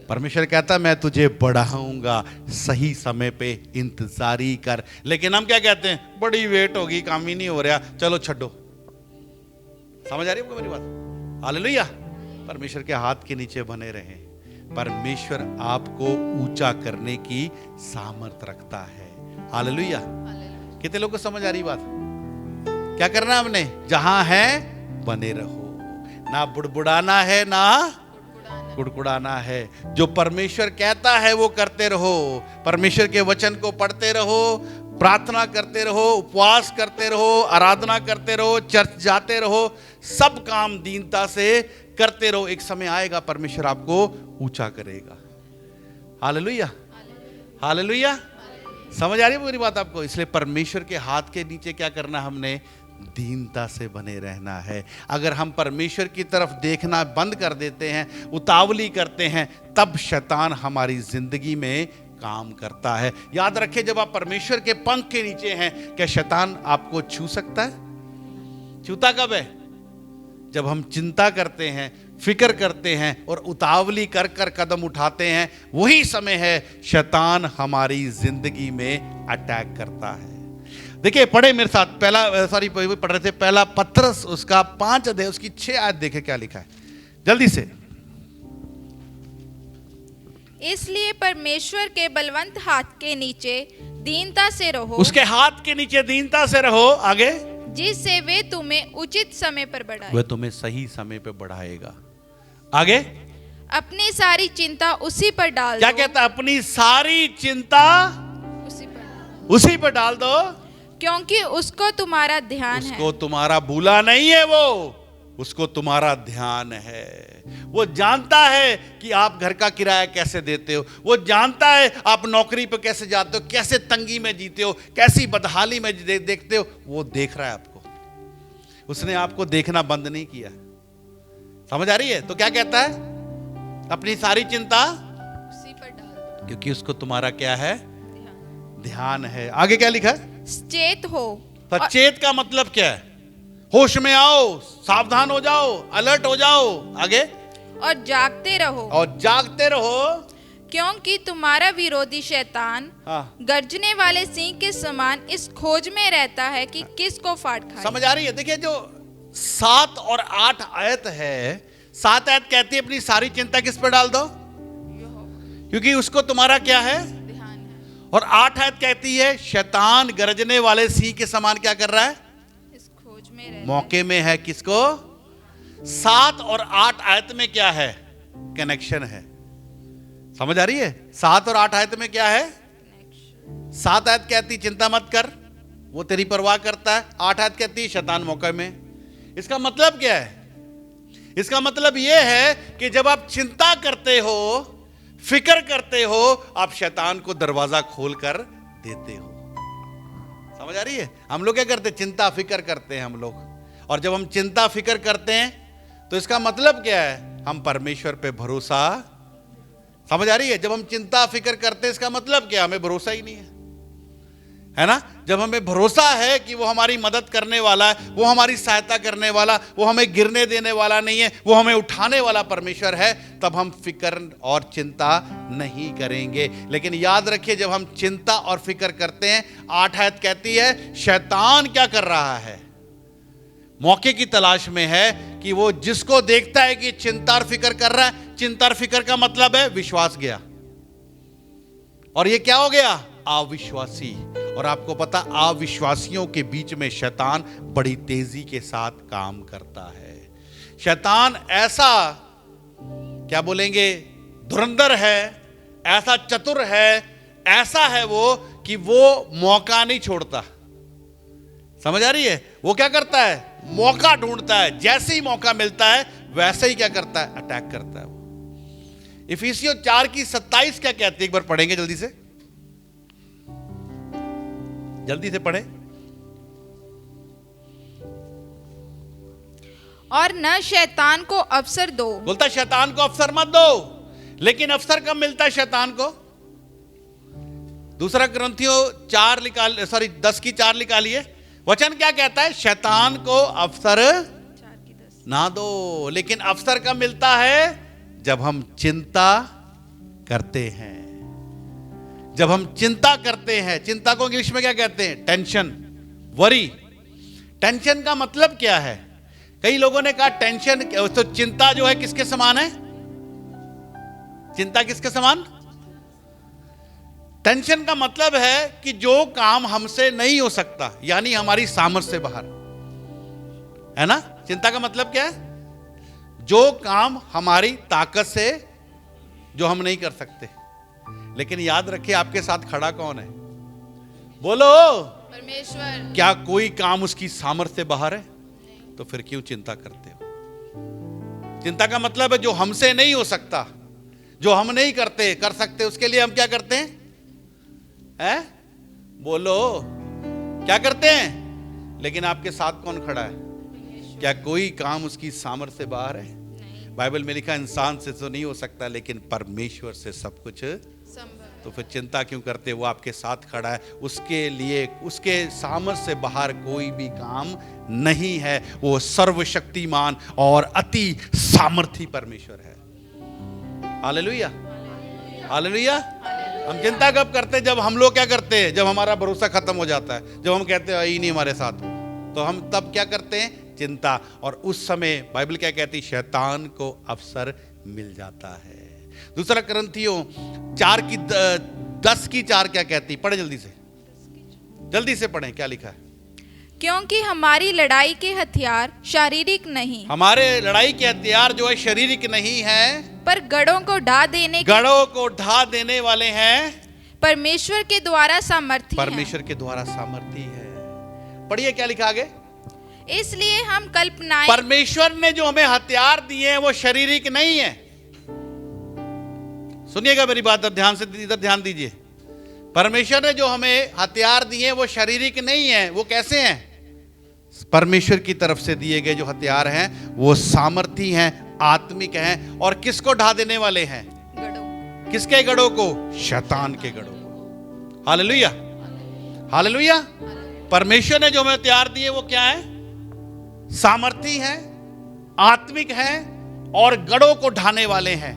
परमेश्वर कहता है मैं तुझे बढ़ाऊंगा, सही समय पे इंतजारी कर। लेकिन हम क्या कहते हैं? बड़ी वेट होगी, काम ही नहीं हो रहा, चलो छड्डो। समझ आ रही है मेरी बात? हालेलुया। परमेश्वर के हाथ के नीचे बने रहें। परमेश्वर आपको ऊंचा करने की सामर्थ्य रखता है। हालेलुया। कितने लोगों को समझ आ रही बात? क्या करना हमने? जहां है बने रहो, ना बुड़बुड़ाना है ना कुड़कुड़ाना है। जो परमेश्वर कहता है वो करते रहो। परमेश्वर के वचन को पढ़ते रहो, प्रार्थना करते रहो, उपवास करते रहो, आराधना करते रहो, चर्च जाते रहो, सब काम दीनता से करते रहो। एक समय आएगा परमेश्वर आपको ऊंचा करेगा। Hallelujah, hallelujah. समझ आ रही है मेरी बात आपको? इसलिए परमेश्वर के हाथ के नीचे क्या करना? हमने दीनता से बने रहना है। अगर हम परमेश्वर की तरफ देखना बंद कर देते हैं, उतावली करते हैं, तब शैतान हमारी जिंदगी में काम करता है। याद रखें, जब आप परमेश्वर के पंख के नीचे हैं, क्या शैतान आपको छू सकता है? छूता कब है? जब हम चिंता करते हैं, फिक्र करते हैं और उतावली कर कर कदम उठाते हैं, वही समय है शैतान हमारी जिंदगी में अटैक करता है। देखिए, पढ़े मेरे साथ, पढ़ रहे थे पहला पत्रस उसका 5 अध्याय उसकी 6 आयत, देखे क्या लिखा है जल्दी से। इसलिए परमेश्वर के बलवंत हाथ के नीचे दीनता से रहो, उसके हाथ के नीचे दीनता से रहो। आगे, जिससे वे तुम्हें उचित समय पर बढ़ाए। वह तुम्हें सही समय पे बढ़ाएगा। आगे, अपनी सारी चिंता उसी पर डाल क्या दो। कहता है? अपनी सारी चिंता उसी पर डाल दो, क्योंकि उसको तुम्हारा ध्यान है। उसको तुम्हारा भूला नहीं है, वो उसको तुम्हारा ध्यान है। वो जानता है कि आप घर का किराया कैसे देते हो, वो जानता है आप नौकरी पे कैसे जाते हो, कैसे तंगी में जीते हो, कैसी बदहाली में देखते हो। वो देख रहा है आपको, उसने आपको देखना बंद नहीं किया। समझ आ रही है? तो क्या कहता है? अपनी सारी चिंता उसी पर डाल दो, क्योंकि उसको तुम्हारा क्या है? ध्यान है। आगे क्या लिखा है? सचेत हो। सचेत का मतलब क्या है? होश में आओ, सावधान हो जाओ, अलर्ट हो जाओ। आगे, और जागते रहो, और जागते रहो, क्योंकि तुम्हारा विरोधी शैतान गर्जने वाले सिंह के समान इस खोज में रहता है कि किसको फाड़ खाए। समझ आ रही है? देखिए, जो 7 और 8 आयत है, 7 आयत कहती है अपनी सारी चिंता किस पर डाल दो, क्योंकि उसको तुम्हारा क्या है? ध्यान है। और 8 आयत कहती है शैतान गरजने वाले सिंह के समान क्या कर रहा है? इस खोज में रहता मौके में है। किसको? 7 और 8 आयत में क्या है? कनेक्शन है। समझ आ रही है? 7 और 8 आयत में क्या है? 7 आयत कहती चिंता मत कर, वो तेरी परवाह करता है। 8 आयत कहती है शैतान मौके में। इसका मतलब क्या है? इसका मतलब यह है कि जब आप चिंता करते हो, फिक्र करते हो, आप शैतान को दरवाजा खोल कर देते हो। समझ आ रही है? हम लोग क्या करते हैं? चिंता फिक्र करते हैं हम लोग। और जब हम चिंता फिक्र करते हैं तो इसका मतलब क्या है? हम परमेश्वर पे भरोसा, समझ आ रही है? जब हम चिंता फिक्र करते हैं इसका मतलब क्या? हमें भरोसा ही नहीं है ना? जब हमें भरोसा है कि वो हमारी मदद करने वाला है, वो हमारी सहायता करने वाला, वो हमें गिरने देने वाला नहीं है, वो हमें उठाने वाला परमेश्वर है, तब हम फिक्र और चिंता नहीं करेंगे। लेकिन याद रखिए, जब हम चिंता और फिक्र करते हैं, 8 आयत कहती है शैतान क्या कर रहा है? मौके की तलाश में है कि वो जिसको देखता है कि चिंता और फिक्र कर रहा है, चिंता और फिक्र का मतलब है विश्वास गया, और ये क्या हो गया? अविश्वासी। और आपको पता, अविश्वासियों के बीच में शैतान बड़ी तेजी के साथ काम करता है। शैतान ऐसा, क्या बोलेंगे, धुरंधर है, ऐसा चतुर है, ऐसा है वो कि वो मौका नहीं छोड़ता। समझ आ रही है? वो क्या करता है? मौका ढूंढता है। जैसे ही मौका मिलता है वैसे ही क्या करता है? अटैक करता है वो। इफिसियों 4:27 क्या कहती है? एक बार पढ़ेंगे जल्दी से, जल्दी से पढ़े। और न शैतान को अवसर दो। बोलता शैतान को अवसर मत दो। लेकिन अवसर कब मिलता है शैतान को? 2 कुरिन्थियों 10:4 निकालिए। वचन क्या कहता है? शैतान को अवसर ना दो। लेकिन अवसर कब मिलता है? जब हम चिंता करते हैं। जब हम चिंता करते हैं। चिंता को इंग्लिश में क्या कहते हैं? Tension, worry. टेंशन का मतलब क्या है? कई लोगों ने कहा टेंशन तो चिंता जो है किसके समान है? चिंता किसके समान? टेंशन का मतलब है कि जो काम हमसे नहीं हो सकता, यानी हमारी सामर्थ्य से बाहर है ना। चिंता का मतलब क्या है? जो काम हमारी ताकत से, जो हम नहीं कर सकते। लेकिन याद रखिए, आपके साथ खड़ा कौन है? बोलो, परमेश्वर। क्या कोई काम उसकी सामर्थ्य से बाहर है? तो फिर क्यों चिंता करते हो? चिंता का मतलब है जो हमसे नहीं हो सकता, जो हम नहीं कर सकते, उसके लिए हम क्या करते हैं? हैं? बोलो, क्या करते हैं? लेकिन आपके साथ कौन खड़ा है? क्या कोई काम उसकी सामर्थ्य से बाहर है? बाइबल में लिखा इंसान से तो नहीं हो सकता, लेकिन परमेश्वर से सब कुछ संभव। तो फिर चिंता क्यों करते? वो आपके साथ खड़ा है, उसके लिए, उसके सामर्थ्य से बाहर कोई भी काम नहीं है। वो सर्वशक्तिमान और अति सामर्थी परमेश्वर है। Hallelujah, hallelujah. हम चिंता कब करते हैं? जब हम लोग क्या करते हैं? जब हमारा भरोसा खत्म हो जाता है, जब हम कहते हैं ही नहीं हमारे साथ, तो हम तब क्या करते हैं? चिंता। और उस समय बाइबल क्या कहती? शैतान को अवसर मिल जाता है। 2 कुरिन्थियों 4:10 क्या कहती? पढ़े जल्दी से, जल्दी से पढ़ें, क्या लिखा है? क्योंकि हमारी लड़ाई के हथियार शारीरिक नहीं, हमारे लड़ाई के हथियार जो है शारीरिक नहीं है, पर गढ़ों को ढा देने वाले हैं, परमेश्वर के द्वारा सामर्थी परमेश्वर के द्वारा सामर्थी है। पढ़िए क्या लिखा आगे? इसलिए हम कल्पनाएं, परमेश्वर ने जो हमें हथियार दिए हैं वो शारीरिक नहीं है। सुनिएगा मेरी बात, ध्यान से इधर ध्यान दीजिए। परमेश्वर ने जो हमें हथियार दिए हैं वो शारीरिक नहीं है। वो कैसे हैं? परमेश्वर की तरफ से दिए गए जो हथियार हैं वो सामर्थी हैं, आत्मिक हैं, और किसको ढा देने वाले हैं? गढ़ों। किसके गढ़ों को? शैतान के गढ़ों को। Hallelujah, hallelujah. परमेश्वर ने जो हमें हथियार दिए वो क्या है? सामर्थी हैं, आत्मिक हैं, और गढ़ों को ढाने वाले हैं।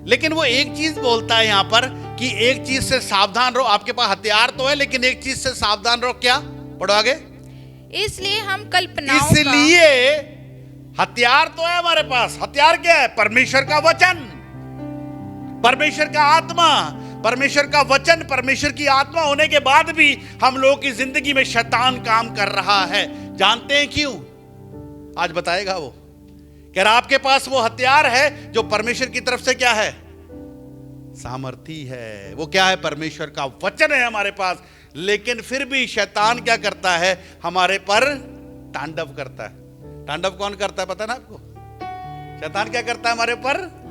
लेकिन वो एक चीज बोलता है यहां पर कि एक चीज से सावधान रहो। आपके पास हथियार तो है, लेकिन एक चीज से सावधान रहो। क्या? पढ़ो आगे। इसलिए हम कल्पनाओं इसलिए हथियार तो है हमारे पास। हथियार क्या है? परमेश्वर का वचन, परमेश्वर का आत्मा, परमेश्वर का वचन, परमेश्वर की आत्मा होने के बाद भी हम लोगों की जिंदगी में शैतान काम कर रहा है। जानते हैं क्यों? आज बताएगा वो। कह रहा आपके पास वो हथियार है जो परमेश्वर की तरफ से क्या है? सामर्थी है। वो क्या है? परमेश्वर का वचन है हमारे पास। लेकिन फिर भी शैतान क्या करता है, हमारे पर तांडव करता है। तांडव कौन करता है पता है ना आपको? शैतान क्या करता है हमारे ऊपर?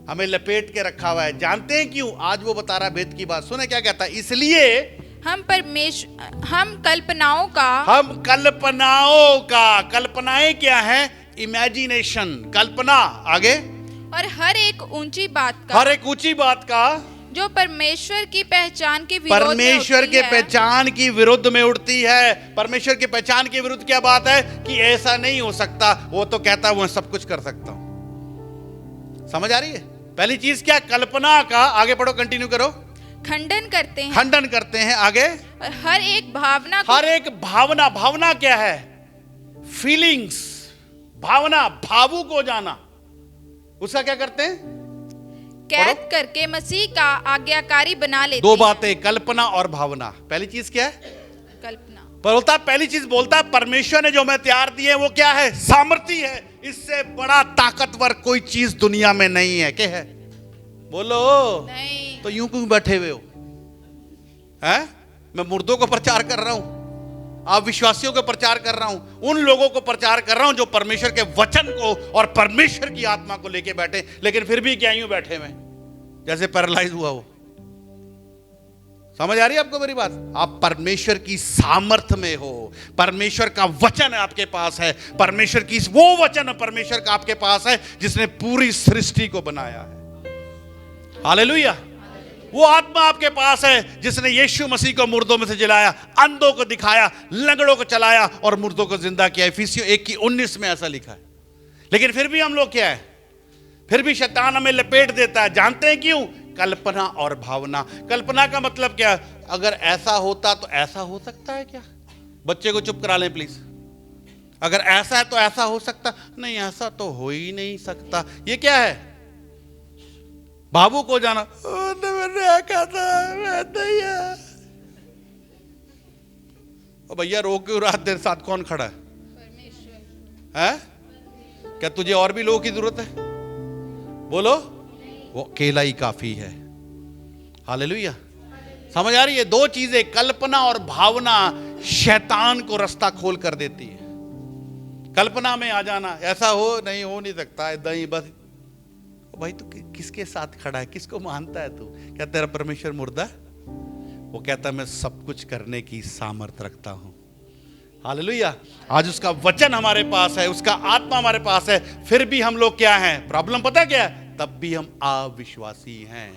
हमें लपेट के रखा हुआ है। जानते हैं क्यों? आज वो बता रहा भेद की बात। सुने क्या कहता है, इसलिए हम कल्पनाओं का, कल्पनाएं क्या है? इमेजिनेशन, कल्पना। आगे, और हर एक ऊंची बात का जो परमेश्वर की पहचान के पहचान की विरुद्ध में उठती है। परमेश्वर की पहचान के विरुद्ध क्या बात है कि ऐसा नहीं हो सकता। वो तो कहता है वो सब कुछ कर सकता हूं। समझ आ रही है? पहली चीज क्या? कल्पना का, आगे पढ़ो, कंटिन्यू करो। खंडन करते हैं। आगे, और हर एक भावना, भावना क्या है? फीलिंग्स, भावना, भावुक हो जाना। उसका क्या करते हैं? कैद करके मसीह का आज्ञाकारी बना लेते हैं। दो बातें, कल्पना और भावना। पहली चीज क्या है? कल्पना। बोलता, पहली चीज बोलता है परमेश्वर ने जो मैं तैयार दिए वो क्या है? सामर्थ्य है। इससे बड़ा ताकतवर कोई चीज दुनिया में नहीं है। क्या है? बोलो नहीं। तो यूं क्यों बैठे हुए हो? हैं? मैं मुर्दों को प्रचार कर रहा हूं, आप विश्वासियों को प्रचार कर रहा हूं, उन लोगों को प्रचार कर रहा हूं जो परमेश्वर के वचन को और परमेश्वर की आत्मा को लेके बैठे, लेकिन फिर भी क्या यूं बैठे हुए जैसे पैरालाइज हुआ हो। समझ आ रही है आपको मेरी बात? आप परमेश्वर की सामर्थ में हो, परमेश्वर का वचन आपके पास है, परमेश्वर की वो वचन परमेश्वर का आपके पास है जिसने पूरी सृष्टि को बनाया है। हालेलुया। वो आत्मा आपके पास है जिसने यीशु मसीह को मुर्दों में से जिलाया, अंधों को दिखाया, लंगड़ों को चलाया और मुर्दों को जिंदा किया। इफिसियों 1:19 में ऐसा लिखा है। लेकिन फिर भी हम लोग क्या है? फिर भी शैतान हमें लपेट देता है। जानते हैं क्यों? कल्पना और भावना। कल्पना का मतलब क्या? अगर ऐसा होता तो ऐसा हो सकता है क्या? बच्चे को चुप करा लें प्लीज। अगर ऐसा है तो ऐसा हो सकता नहीं, ऐसा तो हो ही नहीं सकता। ये क्या है? भावुक हो जाना। भैया रो क्यों रहा? तेरे साथ कौन खड़ा है? है? क्या तुझे और भी लोगों की जरूरत है? बोलो, वो अकेला ही काफी है। हालेलुया। समझ आ रही है? दो चीजें, कल्पना और भावना, शैतान को रास्ता खोल कर देती है। कल्पना में आ जाना, ऐसा हो नहीं सकता, ऐसा ही बस। भाई तू किसके साथ खड़ा है? किसको मानता है तू? क्या तेरा परमेश्वर मुर्दा है? वो कहता है मैं सब कुछ करने की सामर्थ रखता हूं। हालेलुया। आज उसका वचन हमारे पास है, उसका आत्मा हमारे पास है, फिर भी हम लोग क्या हैं? प्रॉब्लम पता क्या है? तब भी हम अविश्वासी हैं।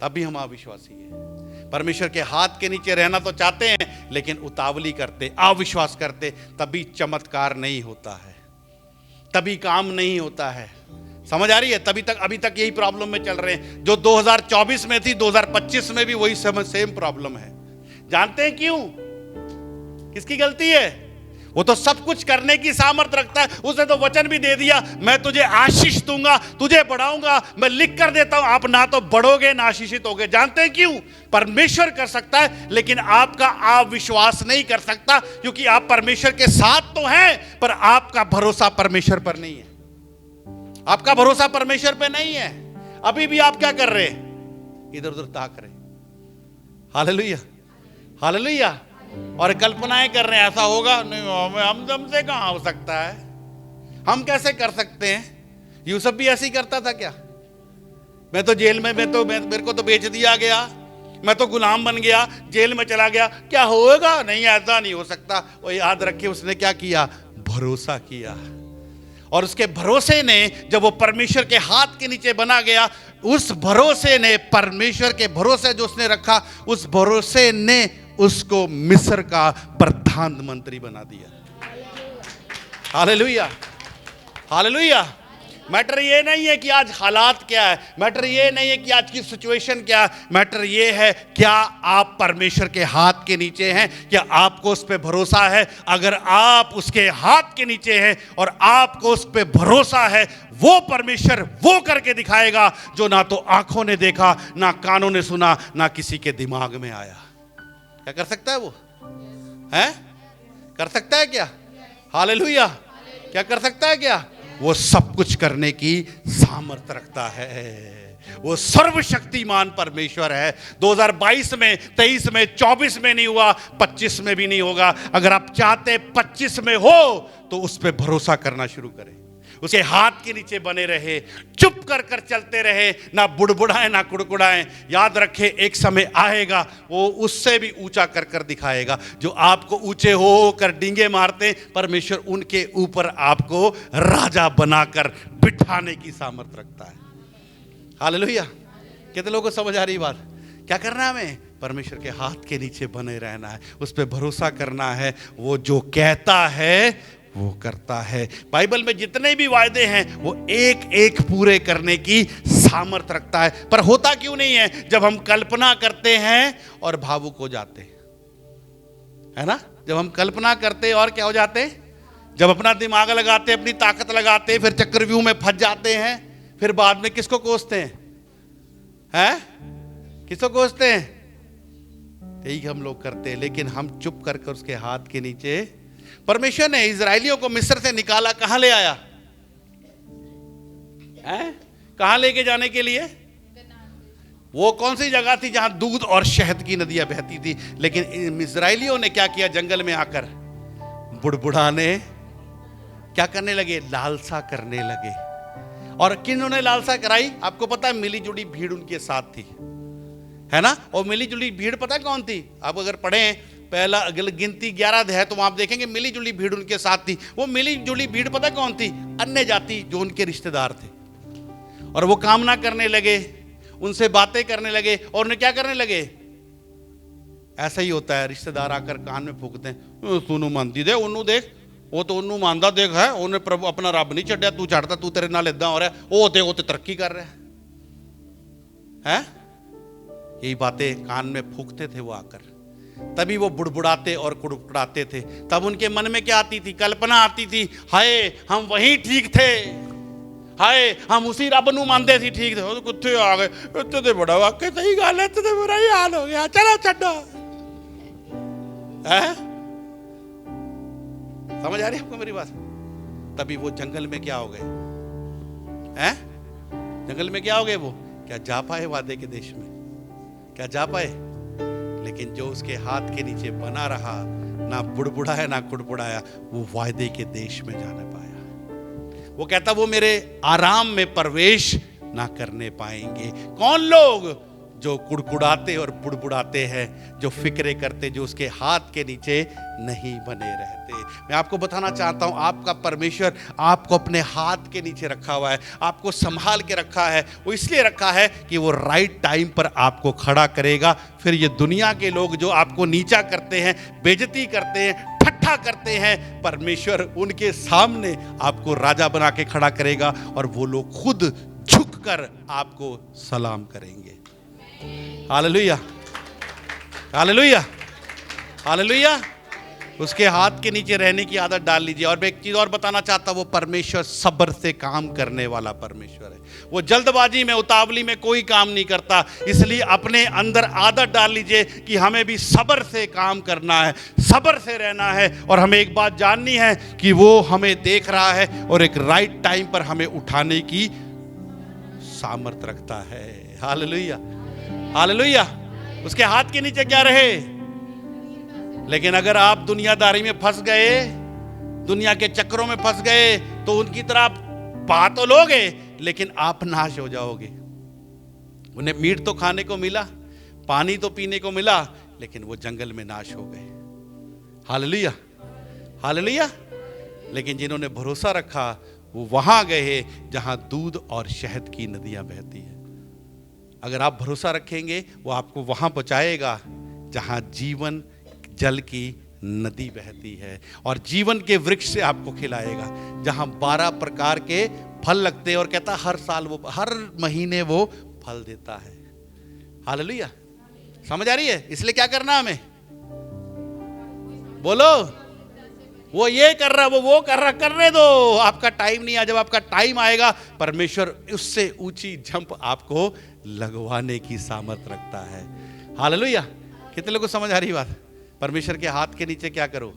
तब भी हम अविश्वासी हैं। परमेश्वर के हाथ के नीचे रहना तो चाहते हैं, लेकिन उतावली करते, अविश्वास करते, तभी चमत्कार नहीं होता है, तभी काम नहीं होता है। समझ आ रही है? अभी तक यही प्रॉब्लम में चल रहे हैं। जो 2024 में थी, 2025 में भी वही सेम प्रॉब्लम है। जानते हैं क्यों? किसकी गलती है? वो तो सब कुछ करने की सामर्थ रखता है। उसने तो वचन भी दे दिया, मैं तुझे आशीष दूंगा, तुझे बढ़ाऊंगा। मैं लिख कर देता हूं, आप ना तो बढ़ोगे ना आशीषित होगे। जानते हैं क्यों? परमेश्वर कर सकता है, लेकिन आपका अविश्वास नहीं कर सकता, क्योंकि आप परमेश्वर के साथ तो हैं, पर आपका भरोसा परमेश्वर पर नहीं है। आपका भरोसा परमेश्वर पे नहीं है। अभी भी आप क्या कर रहे हैं? इधर उधर ताक रहे। Hallelujah, hallelujah. और कल्पनाएं कर रहे हैं ऐसा होगा नहीं, हम से कहां हो सकता है, हम कैसे कर सकते हैं? यूसुफ भी ऐसे ही करता था क्या? मैं तो जेल में, मेरे को तो बेच दिया गया, मैं तो गुलाम बन गया, जेल में चला गया, क्या होगा? नहीं, ऐसा नहीं हो सकता। वो याद रखिए, उसने क्या किया? भरोसा किया। और उसके भरोसे ने, जब वो परमेश्वर के हाथ के नीचे बना गया, उस भरोसे ने, परमेश्वर के भरोसे जो उसने रखा, उस भरोसे ने उसको मिस्र का प्रधानमंत्री बना दिया। Hallelujah, hallelujah. मैटर ये नहीं है कि आज हालात क्या है, मैटर ये नहीं है कि आज की सिचुएशन क्या है, मैटर ये है क्या आप परमेश्वर के हाथ के नीचे हैं, क्या आपको उस पे भरोसा है? अगर आप उसके हाथ के नीचे हैं और आपको उस पे भरोसा है, वो परमेश्वर वो करके दिखाएगा जो ना तो आंखों ने देखा, ना कानों ने सुना, ना किसी के दिमाग में आया। क्या कर सकता है वो? है? कर सकता है क्या? हालेलुया। क्या कर सकता है क्या? वो सब कुछ करने की सामर्थ्य रखता है। वो सर्वशक्तिमान परमेश्वर है। 2022 में, 23 में, 24 में नहीं हुआ, 25 में भी नहीं होगा। अगर आप चाहते 25 में हो तो उस पर भरोसा करना शुरू करें, उसके हाथ के नीचे बने रहे, चुप कर कर चलते रहे, ना बुड़बुड़ाएं ना कुड़कुड़ाएं। याद रखें, एक समय आएगा वो उससे भी ऊंचा कर कर दिखाएगा। जो आपको ऊंचे हो कर डींगे मारते, परमेश्वर उनके ऊपर आपको राजा बनाकर बिठाने की सामर्थ्य रखता है। हालेलुया। कितने लोगों को समझ आ रही बात? क्या करना है हमें? परमेश्वर के हाथ के नीचे बने रहना है, उस पर भरोसा करना है। वो जो कहता है वो करता है। बाइबल में जितने भी वायदे हैं वो एक एक पूरे करने की सामर्थ्य रखता है। पर होता क्यों नहीं है? जब हम कल्पना करते हैं और भावुक हो जाते हैं, है ना? जब हम कल्पना करते और क्या हो जाते हैं? जब अपना दिमाग लगाते, अपनी ताकत लगाते, फिर चक्रव्यूह में फंस जाते हैं, फिर बाद में किसको कोसते हैं? किसको कोसते हैं? यही हम लोग करते हैं। लेकिन हम चुप करके उसके हाथ के नीचे, परमेश्वर ने इजराइलियों को मिस्र से निकाला, कहां ले आया? कहां लेके जाने के लिए? वो कौन सी जगह थी जहां दूध और शहद की नदियां बहती थी? लेकिन इजराइलियों ने क्या किया? जंगल में आकर बुड़बुड़ाने, क्या करने लगे? लालसा करने लगे। और किन्होंने लालसा कराई? आपको पता है, मिली जुली भीड़ उनके साथ थी, है ना? और मिली जुली भीड़ पता कौन थी? आप अगर पढ़ें पहला गिनती 11 है तो आप देखेंगे मिली जुली भीड़ उनके साथ थी। वो मिली जुली भीड़ पता कौन थी? अन्य जाति जो उनके रिश्तेदार थे। और वो कामना करने लगे, उनसे बातें करने लगे, और उन्हें क्या करने लगे? ऐसा ही होता है, रिश्तेदार आकर कान में फूकते हैं, सुनू मानती दे, उन्नू देख, वो तो उन्नू मानदा देख है, उन्हें प्रभु अपना रब नहीं छड्या, तू छड़ता, तू तेरे नाल इदां हो रहा है, वो ते तरक्की कर रहा है। यही बातें कान में फूकते थे वो आकर। तभी वो बुड़बुड़ाते और कुड़कुड़ाते थे। तब उनके मन में क्या आती थी? कल्पना आती थी, हाय हम वहीं ठीक थे, हाय हम उसी रब नू मानते थे, ठीक थे, वो कुत्ते आ गए, इत्ते ते बड़ा वाकई सही गल है, इत्ते ते बुरा ही हाल हो गया, चलो छड्डो। समझ आ रही है आपको मेरी बात? तभी वो जंगल में क्या हो गए? जंगल में क्या हो गए? वो क्या जा पाए वादे के देश में? क्या जा पाए? लेकिन जो उसके हाथ के नीचे बना रहा, ना बुड़बुड़ाया ना कुड़बुड़ाया, वो वायदे के देश में जा ना पाया। वो कहता वो मेरे आराम में प्रवेश ना करने पाएंगे। कौन लोग? जो कुड़कुड़ाते और बुड़बुड़ाते हैं, जो फिक्रे करते, जो उसके हाथ के नीचे नहीं बने रहते। मैं आपको बताना चाहता हूं, आपका परमेश्वर आपको अपने हाथ के नीचे रखा हुआ है, आपको संभाल के रखा है। वो इसलिए रखा है कि वो राइट टाइम पर आपको खड़ा करेगा। फिर ये दुनिया के लोग जो आपको नीचा करते हैं, बेइज्जती करते हैं, ठट्ठा करते हैं, परमेश्वर उनके सामने आपको राजा बना के खड़ा करेगा, और वो लोग खुद झुककर आपको सलाम करेंगे। Hallelujah, hallelujah, hallelujah. उसके हाथ के नीचे रहने की आदत डाल लीजिए। और मैं एक चीज और बताना चाहता हूं, वो परमेश्वर सब्र से काम करने वाला परमेश्वर है। वो जल्दबाजी में, उतावली में कोई काम नहीं करता। इसलिए अपने अंदर आदत डाल लीजिए कि हमें भी सब्र से काम करना है, सब्र से रहना है। और हमें एक बात जाननी है कि वो हमें देख रहा है और एक राइट टाइम पर हमें उठाने की सामर्थ्य रखता है। Hallelujah, hallelujah. उसके हाथ के नीचे क्या रहे? लेकिन अगर आप दुनियादारी में फंस गए, दुनिया के चक्रों में फंस गए, तो उनकी तरह पा तो लोगे, लेकिन आप नाश हो जाओगे। उन्हें मीट तो खाने को मिला, पानी तो पीने को मिला, लेकिन वो जंगल में नाश हो गए। Hallelujah, hallelujah. लेकिन जिन्होंने भरोसा रखा वो वहां गए जहां दूध और शहद की नदियां बहती है। अगर आप भरोसा रखेंगे, वो आपको वहां पहुंचाएगा जहां जीवन जल की नदी बहती है, और जीवन के वृक्ष से आपको खिलाएगा, जहां 12 प्रकार के फल लगते हैं। और कहता हर साल वो, हर महीने वो फल देता है। हालेलुया, समझ आ रही है? इसलिए क्या करना हमें? बोलो, वो ये कर रहा, वो कर रहा, करने दो। आपका टाइम नहीं आया। जब आपका टाइम आएगा, परमेश्वर उससे ऊंची जंप आपको लगवाने की सामर्थ रखता है। हालेलुया। कितने लोगों को समझ आ रही बात? परमेश्वर के हाथ के नीचे क्या करो?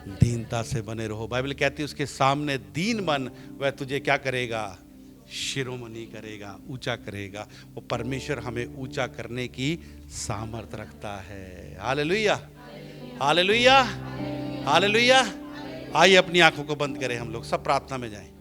दीनता से बने रहो। बाइबल कहती है उसके सामने दीन बन, वह तुझे क्या करेगा? शिरोमणि करेगा, ऊंचा करेगा। वो परमेश्वर हमें ऊंचा करने की सामर्थ रखता है। Hallelujah, hallelujah, hallelujah. आइए अपनी आंखों को बंद करें, हम लोग सब प्रार्थना में जाएं।